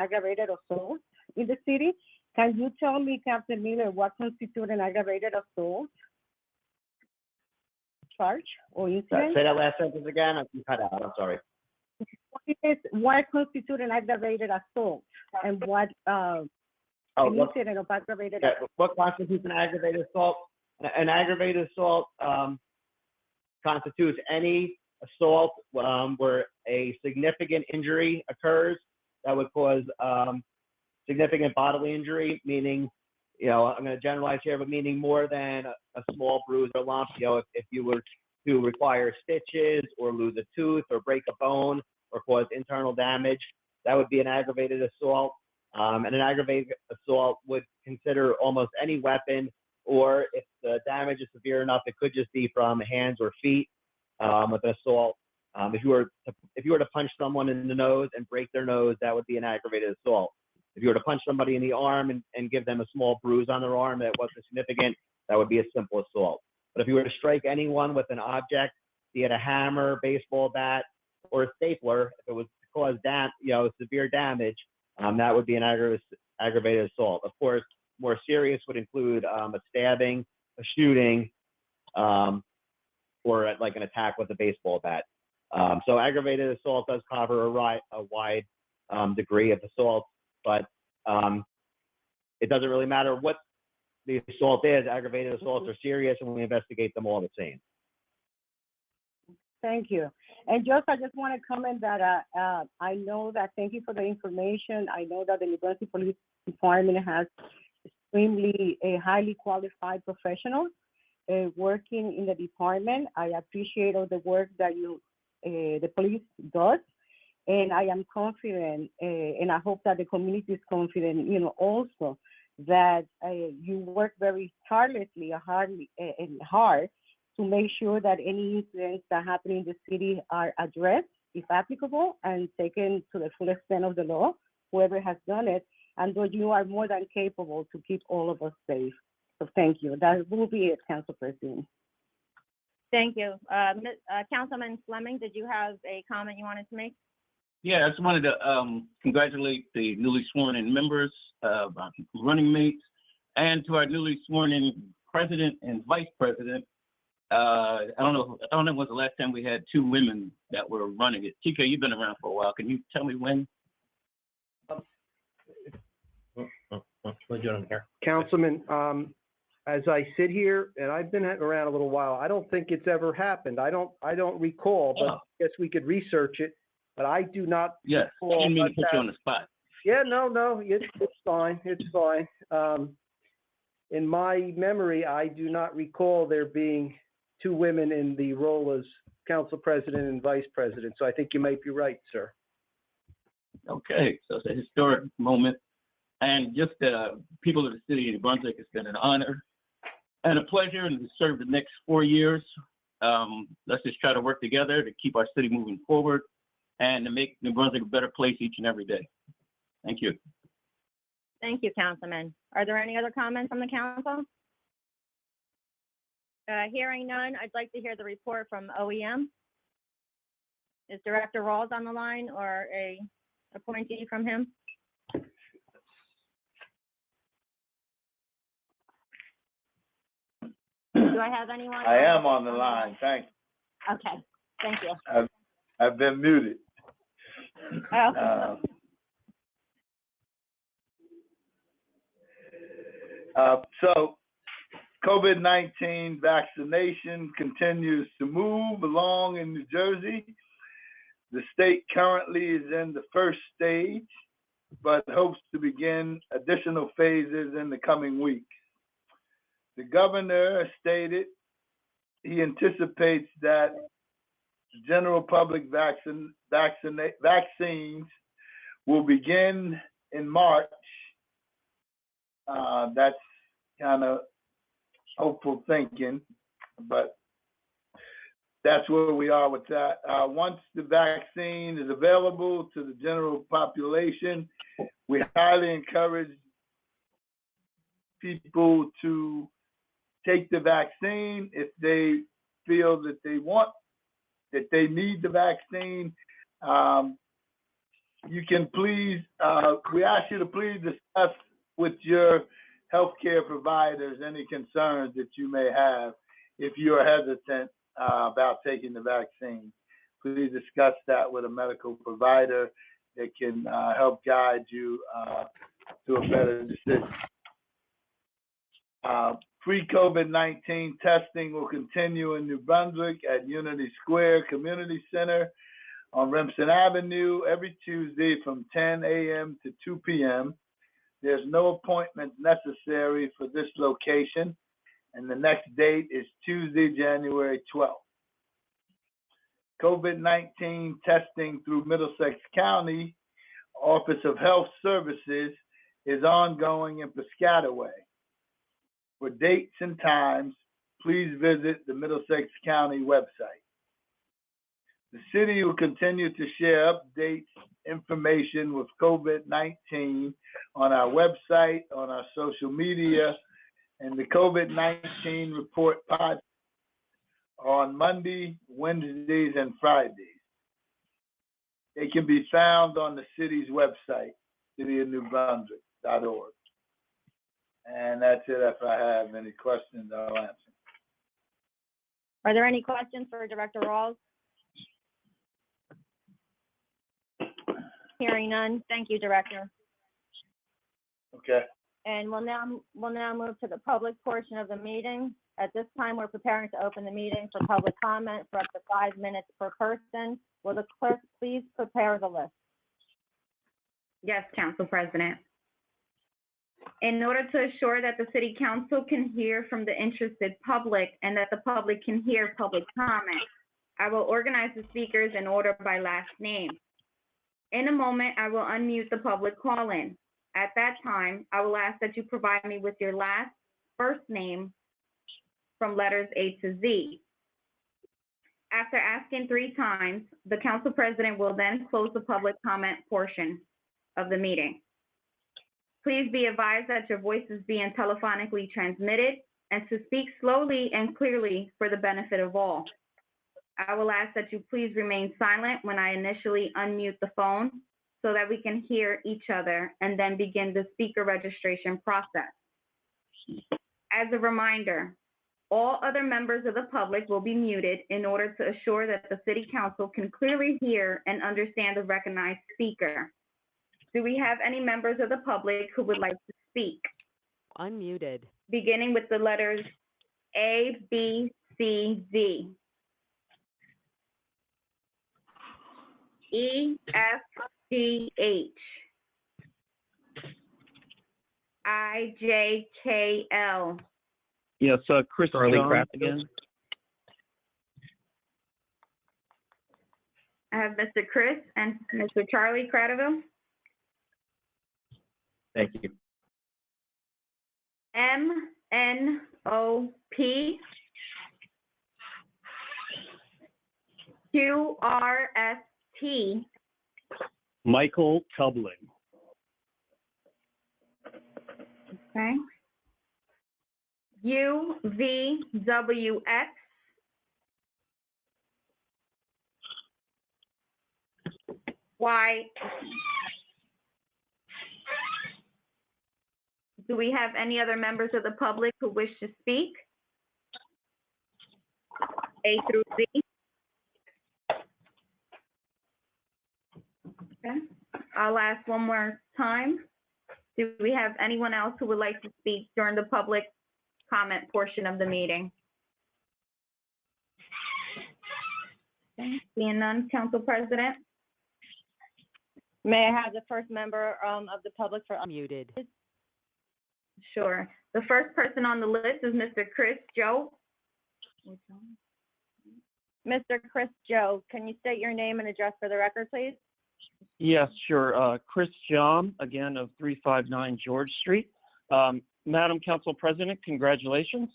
aggravated assault in the city. Can you tell me, Captain Miller, what constitutes an aggravated assault charge or incident? Say that last sentence again. You cut out. I'm sorry. What constitutes an aggravated assault, and what incident of aggravated assault? What constitutes an aggravated assault? An aggravated assault constitutes any assault where a significant injury occurs that would cause significant bodily injury, meaning, I'm going to generalize here, but meaning more than a small bruise or lump. If you were to require stitches or lose a tooth or break a bone or cause internal damage, that would be an aggravated assault. And an aggravated assault would consider almost any weapon, or if the damage is severe enough, it could just be from hands or feet with an assault. If you were to punch someone in the nose and break their nose, that would be an aggravated assault. If you were to punch somebody in the arm and give them a small bruise on their arm that wasn't significant, that would be a simple assault. But if you were to strike anyone with an object, be it a hammer, baseball bat, or a stapler, if it was to cause severe damage, that would be an aggravated assault. Of course, more serious would include a stabbing, a shooting, or like an attack with a baseball bat. So aggravated assault does cover a wide degree of assault, but it doesn't really matter what the assault is. Aggravated assaults are serious, and we investigate them all the same. Thank you. And I just want to comment that I know that, thank you for the information. I know that the New Brunswick Police Department has extremely highly qualified professionals working in the department. I appreciate all the work that the police does. And I am confident, and I hope that the community is confident, also that you work very tirelessly and hard to make sure that any incidents that happen in the city are addressed, if applicable, and taken to the full extent of the law, whoever has done it, and though you are more than capable to keep all of us safe. So thank you. That will be it, Council President. Thank you. Councilman Fleming, did you have a comment you wanted to make? Yeah, I just wanted to congratulate the newly sworn in members, running mates, and to our newly sworn in president and vice president. I don't know when was the last time we had two women that were running it. Chica, you've been around for a while. Can you tell me when? Councilman, as I sit here, and I've been around a little while, I don't think it's ever happened. I don't recall, but I guess we could research it. But I do not. Yes, I didn't mean to put you on the spot. Yeah, no, it's fine. It's fine. In my memory, I do not recall there being two women in the role as council president and vice president. So I think you might be right, sir. Okay, so it's a historic moment. And just people of the city of New Brunswick, it's been an honor and a pleasure to serve the next 4 years. Let's just try to work together to keep our city moving forward and to make New Brunswick a better place each and every day. Thank you. Thank you, Councilman. Are there any other comments from the council? Hearing none, I'd like to hear the report from OEM. Is Director Rawls on the line or a appointee from him? Do I have anyone? I am on the line. Thank you. Okay. Thank you. I've been muted. Oh. So COVID-19 vaccination continues to move along in New Jersey. The state currently is in the first stage, but hopes to begin additional phases in the coming weeks. The governor stated he anticipates that general public vaccines will begin in March. That's kind of hopeful thinking, but that's where we are with that. Once the vaccine is available to the general population, we highly encourage people to take the vaccine if they feel that they need the vaccine. you can please, we ask you to please discuss with your healthcare providers any concerns that you may have if you are hesitant about taking the vaccine. Please discuss that with a medical provider that can help guide you to a better decision. Pre-COVID-19 testing will continue in New Brunswick at Unity Square Community Center on Remsen Avenue every Tuesday from 10 a.m. to 2 p.m. There's no appointment necessary for this location, and the next date is Tuesday, January 12th. COVID-19 testing through Middlesex County Office of Health Services is ongoing in Piscataway. For dates and times, please visit the Middlesex County website. The city will continue to share updates, information with COVID-19 on our website, on our social media, and the COVID-19 report podcast on Monday, Wednesdays, and Fridays. They can be found on the city's website, cityofnewbrunswick.org. And that's it. If I have any questions, I'll answer. Are there any questions for Director Rawls? Hearing none. Thank you, Director. Okay. And we'll now move to the public portion of the meeting. At this time, we're preparing to open the meeting for public comment for up to 5 minutes per person. Will the clerk please prepare the list? Yes, Council President. In order to assure that the City Council can hear from the interested public and that the public can hear public comment, I will organize the speakers in order by last name. In a moment, I will unmute the public call-in. At that time, I will ask that you provide me with your first name from letters A to Z. After asking 3 times, the Council President will then close the public comment portion of the meeting. Please be advised that your voice is being telephonically transmitted and to speak slowly and clearly for the benefit of all. I will ask that you please remain silent when I initially unmute the phone so that we can hear each other and then begin the speaker registration process. As a reminder, all other members of the public will be muted in order to assure that the City Council can clearly hear and understand the recognized speaker. Do we have any members of the public who would like to speak? Unmuted. Beginning with the letters A, B, C, Z. E, F, G, H. I, J, K, L. Yes, Chris John again. I have Mr. Chris and Mr. Charlie Cradaville. Thank you. M, N, O, P. Q, R, S, T. Michael Tubling. Okay. U, V, W, X. Y. Do we have any other members of the public who wish to speak? A through Z. Okay. I'll ask one more time. Do we have anyone else who would like to speak during the public comment portion of the meeting? Okay. Seeing none, Council President. May I have the first member of the public for Unmuted. Sure. The first person on the list is Mr. Chris Joe. Mr. Chris Joe, can you state your name and address for the record, please? Yes, sure. Chris John, again, of 359 George Street. Madam Council President, congratulations.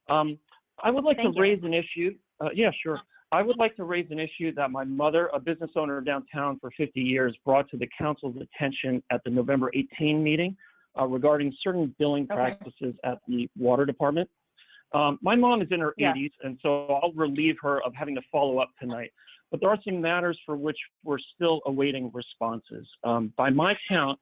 I would like to raise an issue. Yeah, sure. I would like to raise an issue that my mother, a business owner downtown for 50 years, brought to the council's attention at the November 18 meeting regarding certain billing practices at the water department. My mom is in her 80s, and so I'll relieve her of having to follow up tonight. but there are some matters for which we're still awaiting responses. By my count,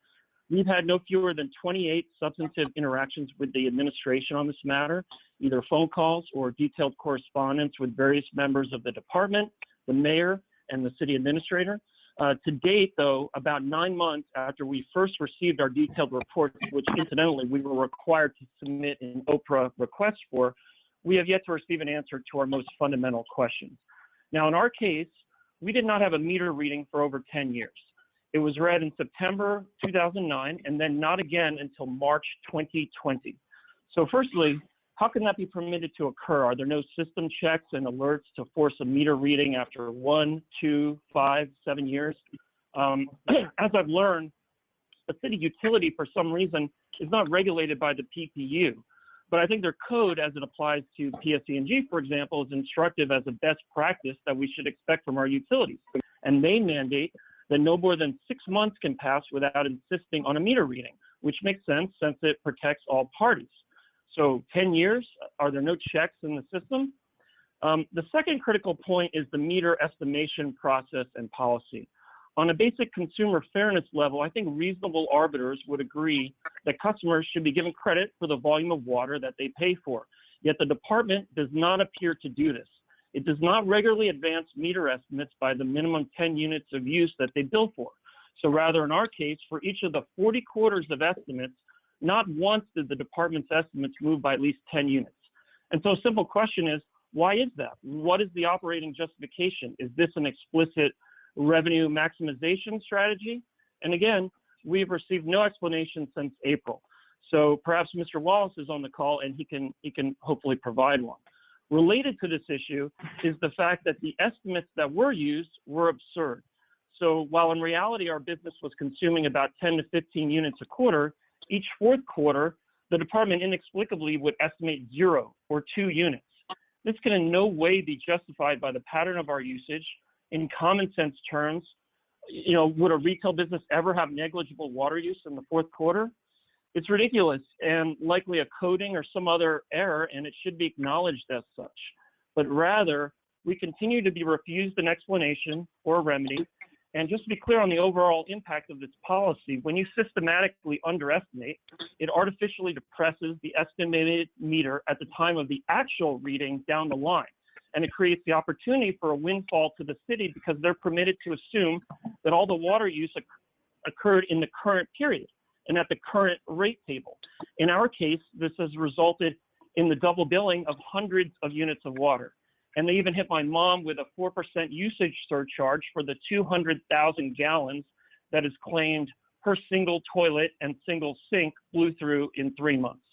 we've had no fewer than 28 substantive interactions with the administration on this matter, either phone calls or detailed correspondence with various members of the department, the mayor, and the city administrator. To date, though, about 9 months after we first received our detailed reports, which incidentally we were required to submit an OPRA request for, we have yet to receive an answer to our most fundamental questions. Now, in our case, we did not have a meter reading for over 10 years. It was read in September 2009 and then not again until March 2020. So firstly, how can that be permitted to occur? Are there no system checks and alerts to force a meter reading after 1, 2, 5, 7 years? As I've learned, a city utility, for some reason, is not regulated by the PPU. But I think their code, as it applies to PSE&G, for example, is instructive as a best practice that we should expect from our utilities. And they mandate that no more than 6 months can pass without insisting on a meter reading, which makes sense since it protects all parties. So 10 years, are there no checks in the system? The second critical point is the meter estimation process and policy. On a basic consumer fairness level, I think reasonable arbiters would agree that customers should be given credit for the volume of water that they pay for. Yet the department does not appear to do this. It does not regularly advance meter estimates by the minimum 10 units of use that they bill for. So rather, in our case, for each of the 40 quarters of estimates, not once did the department's estimates move by at least 10 units. And so a simple question is, why is that? What is the operating justification? Is this an explicit revenue maximization strategy? And again, we've received no explanation since April. So perhaps Mr. Wallace is on the call and he can hopefully provide one. Related to this issue is the fact that the estimates that were used were absurd. So while in reality our business was consuming about 10 to 15 units a quarter, each fourth quarter, the department inexplicably would estimate 0 or 2 units. This can in no way be justified by the pattern of our usage. In common sense terms, would a retail business ever have negligible water use in the fourth quarter? It's ridiculous and likely a coding or some other error, and it should be acknowledged as such. But rather, we continue to be refused an explanation or a remedy. And just to be clear on the overall impact of this policy, when you systematically underestimate, it artificially depresses the estimated meter at the time of the actual reading down the line. And it creates the opportunity for a windfall to the city because they're permitted to assume that all the water use occurred in the current period and at the current rate table. In our case, this has resulted in the double billing of hundreds of units of water. And they even hit my mom with a 4% usage surcharge for the 200,000 gallons that is claimed her single toilet and single sink blew through in 3 months.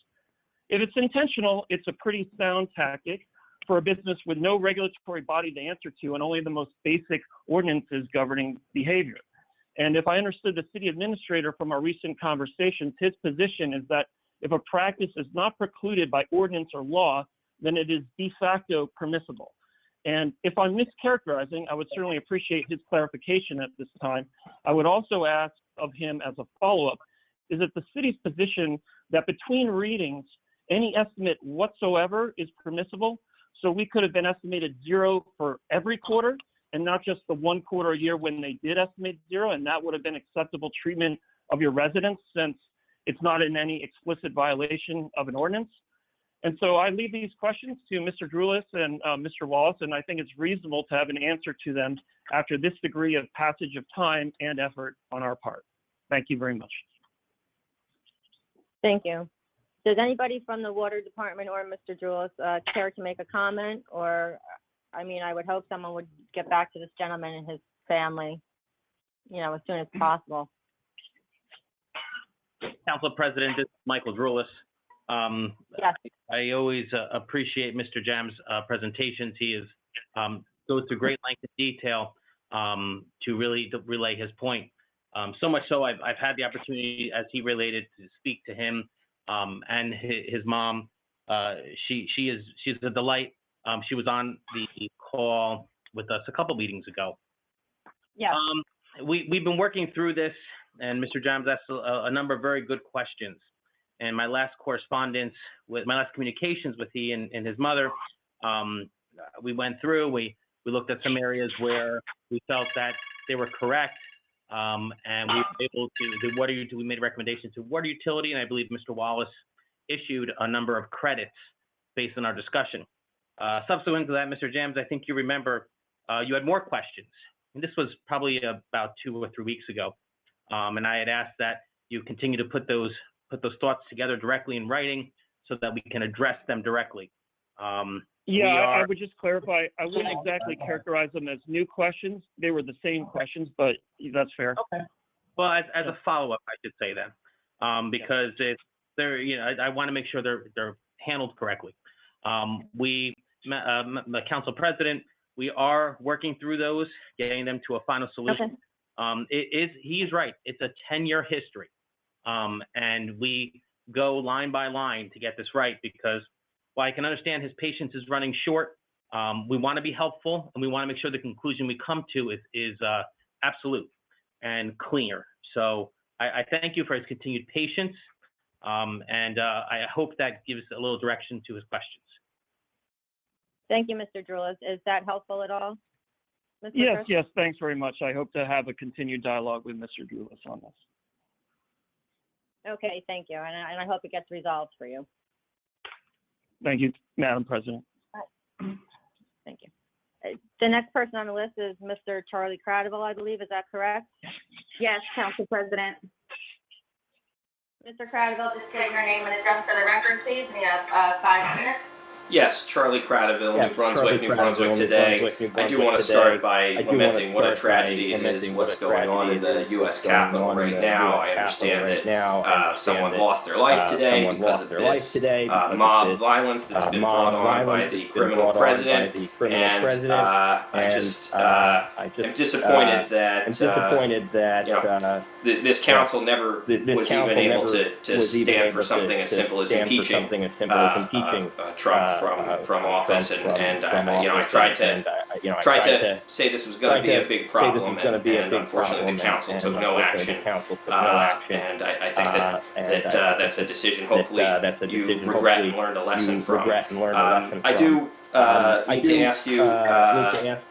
If it's intentional, it's a pretty sound tactic for a business with no regulatory body to answer to and only the most basic ordinances governing behavior. And if I understood the city administrator from our recent conversations, his position is that if a practice is not precluded by ordinance or law, then it is de facto permissible. And if I'm mischaracterizing, I would certainly appreciate his clarification at this time. I would also ask of him as a follow-up, is it the city's position that between readings, any estimate whatsoever is permissible? So we could have been estimated 0 for every quarter and not just the 1 quarter a year when they did estimate 0, and that would have been acceptable treatment of your residents since it's not in any explicit violation of an ordinance. And so I leave these questions to Mr. Drulis and Mr. Wallace, and I think it's reasonable to have an answer to them after this degree of passage of time and effort on our part. Thank you very much. Thank you. Does anybody from the water department or Mr. Drulis care to make a comment? Or, I mean, I would hope someone would get back to this gentleman and his family, as soon as possible. Council President, this is Michael Drulis. Yes. I always appreciate Mr. Jam's presentations. He is goes through great length of detail to really relay his point. So much so, I've had the opportunity, as he related, to speak to him and his mom. She's a delight. She was on the call with us a couple meetings ago. Yeah. We've been working through this, and Mr. Jams asked a number of very good questions. And my last communications with he and his mother, we went through, we We looked at some areas where we felt that they were correct, and we were able to, we made recommendations to water utility, and I believe Mr. Wallace issued a number of credits based on our discussion. Subsequent to that, Mr. Jams, I think you remember, you had more questions. And this was probably about 2 or 3 weeks ago. And I had asked that you continue to put those thoughts together directly in writing so that we can address them directly. I would just clarify, I wouldn't exactly characterize them as new questions. They were the same questions, but that's fair. Okay. Well, as a follow-up, I should say then, because I want to make sure they're handled correctly. The council president, we are working through those, getting them to a final solution. Okay. He's right. It's a 10-year history. And we go line by line to get this right, because while I can understand his patience is running short, we want to be helpful, and we want to make sure the conclusion we come to is absolute and clear. So I thank you for his continued patience, and I hope that gives a little direction to his questions. Thank you, Mr. Droulis. Is that helpful at all? Mr. Yes, Chris? yes, thanks very much. I hope to have a continued dialogue with Mr. Droulis on this. Okay, thank you, and I hope it gets resolved for you. Thank you, Madam President. Thank you. The next person on the list is Mr. Charlie Cradiville, I believe. Is that correct? Yes, Council President. Mr. Cradiville, just state your name and address for the record, please. We have 5 minutes. Yes, Charlie Cradiville, New Brunswick today. I do want to start by lamenting what a tragedy it is, what's going on in the U.S. Capitol right now. I understand that someone lost their life today because of this mob violence that's been brought on by the criminal president, and I just am disappointed that this council never was even able to stand for something as simple as impeaching Trump from office, and I tried to say this was going to be a big problem, and unfortunately the council took no action, and I think that that's a decision hopefully you regret and learned a lesson from. I do need to ask you, at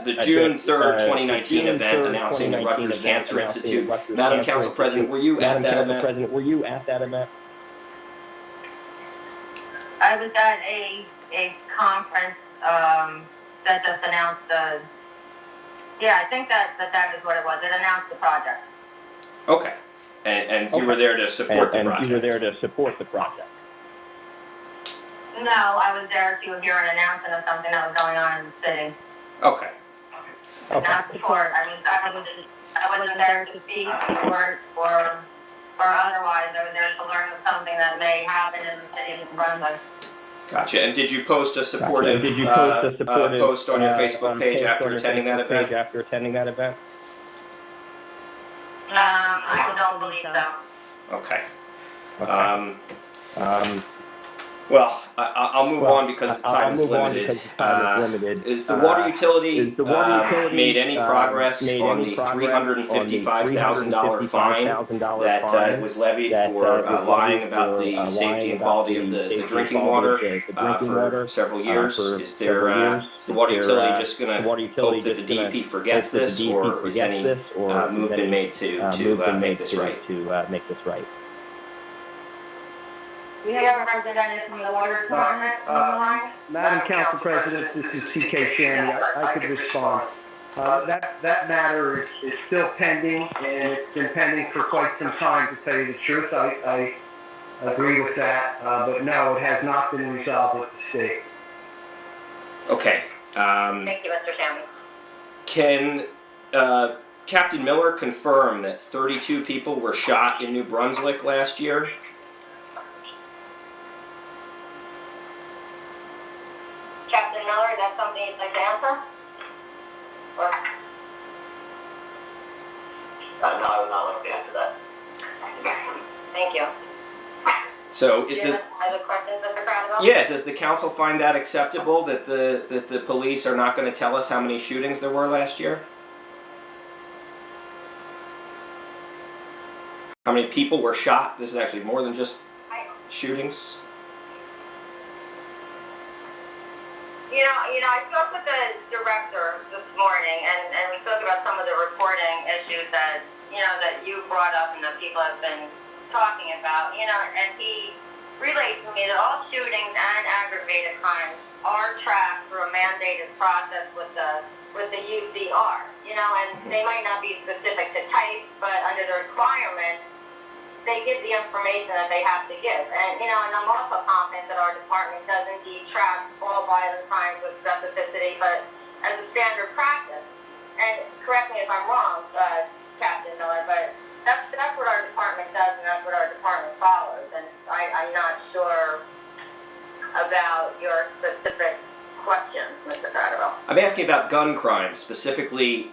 the June 3rd, 2019 event announcing the Rutgers Cancer Institute, Madam Council President, were you at that event? I was at a conference that just announced I think that is what it was. It announced the project. Okay. And you were there to support the project? No, I was there to hear an announcement of something that was going on in the city. Okay. Not support. I mean, I wasn't there to speak, support, or otherwise. I was there to learn of something that may happen in the city of Brunswick. Gotcha. And did you post a supportive post on your Facebook page after attending that event? I don't believe so. Okay. Well, I'll move on because the time is limited. Is the water utility made any progress on the $355,000 fine that was levied for lying about the safety and quality of the drinking water for several years? Is the water utility just going to hope that the DEP forgets this, or is any move been made to make this right? We have a representative from the water department on the line. Madam Council President, this is C.K. Shandy. I could respond. That matter is still pending, and it's been pending for quite some time, to tell you the truth. I agree with that, but no, it has not been resolved at the state. Okay. Thank you, Mr. Shandy. Can Captain Miller confirm that 32 people were shot in New Brunswick last year? Captain Miller, is that something you'd like to answer? Or? No, I would not like to answer that. Thank you. So Do you have other questions, Mr. Cradiville? Yeah, does the council find that acceptable, that the police are not going to tell us how many shootings there were last year? How many people were shot? This is actually more than just shootings. I spoke with the director this morning, and we spoke about some of the reporting issues that you brought up and that people have been talking about, and he relayed to me that all shootings and aggravated crimes are tracked through a mandated process with the UCR, and they might not be specific to type, but under the requirements, they give the information that they have to give. And, and I'm also confident that our department does indeed track all violent crimes with specificity, but as a standard practice. And correct me if I'm wrong, Captain Miller, but that's what our department does, and that's what our department follows. And I'm not sure about your specific questions, Mr. Federal. I'm asking about gun crimes, specifically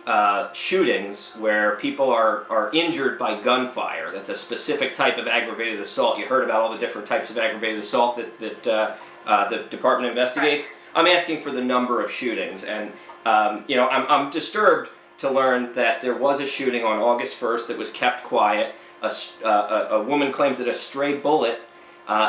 shootings where people are injured by gunfire. That's a specific type of aggravated assault. You heard about all the different types of aggravated assault that the department investigates. Right. I'm asking for the number of shootings, and I'm disturbed to learn that there was a shooting on August 1st that was kept quiet. A woman claims that a stray bullet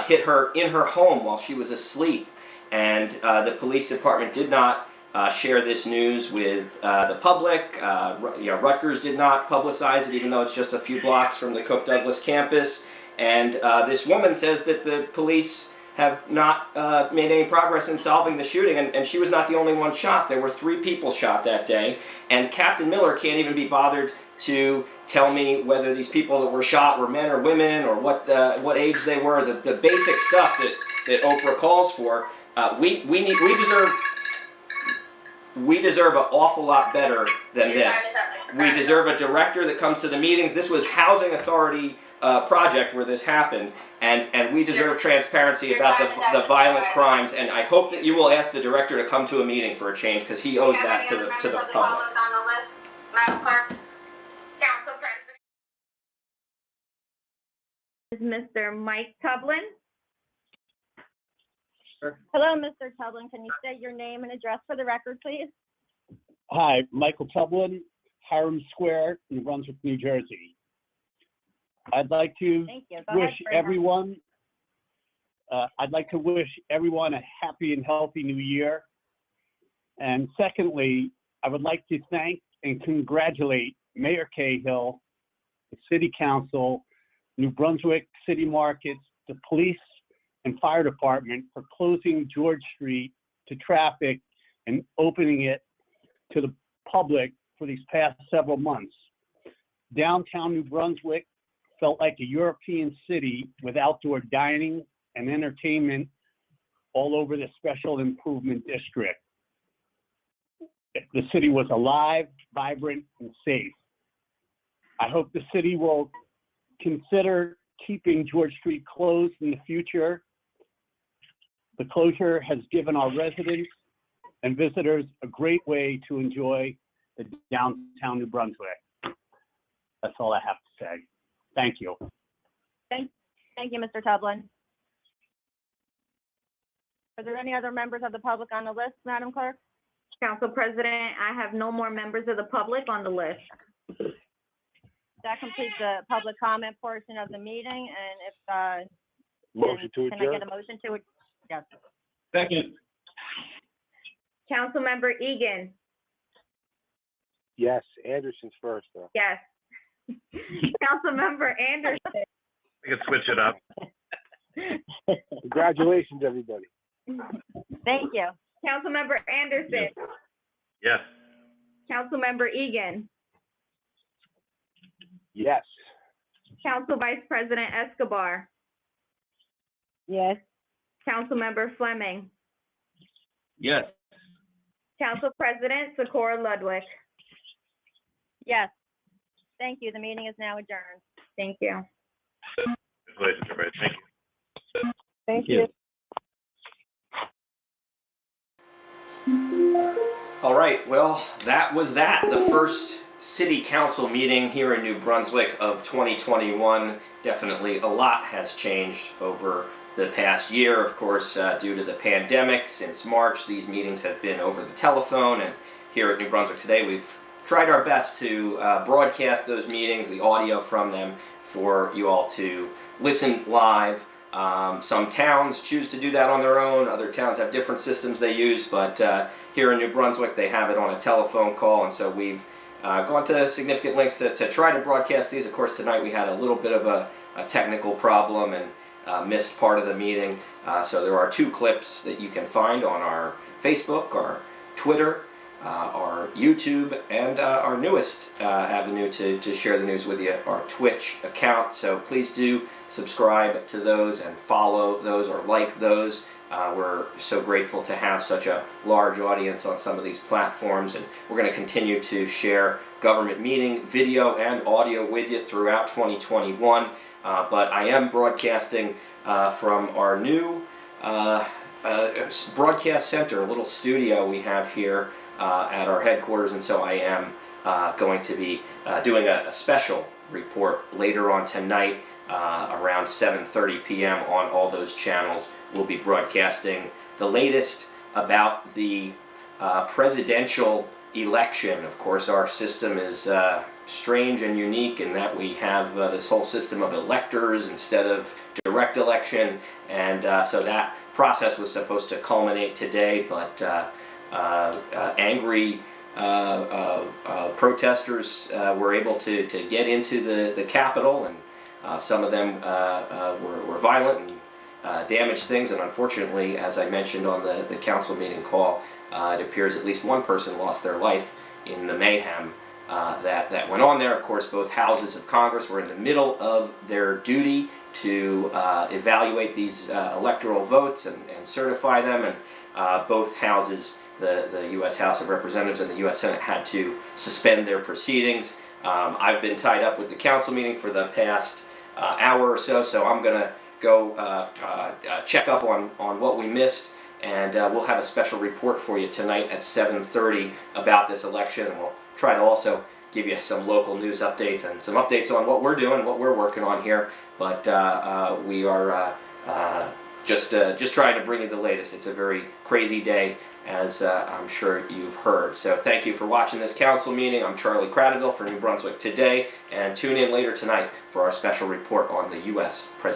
hit her in her home while she was asleep. And the police department did not share this news with the public. Rutgers did not publicize it, even though it's just a few blocks from the Cook-Douglas campus. And this woman says that the police have not made any progress in solving the shooting, and she was not the only one shot. There were 3 people shot that day, and Captain Miller can't even be bothered to tell me whether these people that were shot were men or women, or what age they were. The basic stuff that Oprah calls for. We deserve an awful lot better than this. We deserve a director that comes to the meetings. This was Housing Authority project where this happened, and we deserve transparency about the violent crimes. And I hope that you will ask the director to come to a meeting for a change, because he owes that to the public. Is Mr. Mike Tublin? Hello, Mr. Tublin. Can you state your name and address for the record, please? Hi, Michael Tublin, Hiram Square, New Brunswick, New Jersey. I'd like to wish everyone a happy and healthy new year. And secondly, I would like to thank and congratulate Mayor Cahill, the City Council, New Brunswick City Markets, the police and fire department for closing George Street to traffic and opening it to the public for these past several months. Downtown New Brunswick felt like a European city with outdoor dining and entertainment all over the special improvement district. The city was alive, vibrant, and safe. I hope the city will consider keeping George Street closed in the future. The closure has given our residents and visitors a great way to enjoy the downtown New Brunswick. That's all I have to say. Thank you. Thank you, Mr. Tublin. Are there any other members of the public on the list, Madam Clerk? Council President, I have no more members of the public on the list. That completes the public comment portion of the meeting, and if, Motion to can I get a motion to it? Yes. Second. Councilmember Egan. Yes, Anderson's first, though. Yes. Councilmember Anderson. We can switch it up. Congratulations, everybody. Thank you. Councilmember Anderson. Yes. Councilmember Egan. Yes. Council Vice President Escobar. Yes. Councilmember Fleming. Yes. Council President Socorro Ludwig. Yes. Thank you. The meeting is now adjourned. Thank you. Congratulations, everybody. Thank you. Thank you. All right, well, that was that. The first City Council meeting here in New Brunswick of 2021. Definitely a lot has changed over the past year, of course, due to the pandemic. Since March, these meetings have been over the telephone, and here at New Brunswick Today, we've tried our best to broadcast those meetings, the audio from them, for you all to listen live. Some towns choose to do that on their own. Other towns have different systems they use, but here in New Brunswick, they have it on a telephone call, and so we've gone to significant lengths to try to broadcast these. Of course, tonight we had a little bit of a technical problem and missed part of the meeting. So there are 2 clips that you can find on our Facebook, our Twitter, our YouTube, and our newest avenue to share the news with you, our Twitch account. So please do subscribe to those and follow those or like those. We're so grateful to have such a large audience on some of these platforms, and we're going to continue to share government meeting video and audio with you throughout 2021. But I am broadcasting from our new broadcast center, a little studio we have here at our headquarters, and so I am going to be doing a special report later on tonight around 7:30 p.m. on all those channels. We'll be broadcasting the latest about the presidential election. Of course, our system is strange and unique in that we have this whole system of electors instead of direct election, and so that process was supposed to culminate today, but angry protesters were able to get into the Capitol, and some of them were violent and damaged things, and unfortunately, as I mentioned on the council meeting call, it appears at least one person lost their life in the mayhem that went on there. Of course, both houses of Congress were in the middle of their duty to evaluate these electoral votes and certify them, and both houses, the U.S. House of Representatives and the U.S. Senate, had to suspend their proceedings. I've been tied up with the council meeting for the past hour or so, so I'm going to go check up on what we missed, and we'll have a special report for you tonight at 7:30 about this election, and we'll try to also give you some local news updates and some updates on what we're doing, what we're working on here. But we are just trying to bring you the latest. It's a very crazy day, as I'm sure you've heard. So thank you for watching this council meeting. I'm Charlie Cradaville for New Brunswick Today, and tune in later tonight for our special report on the U.S. president.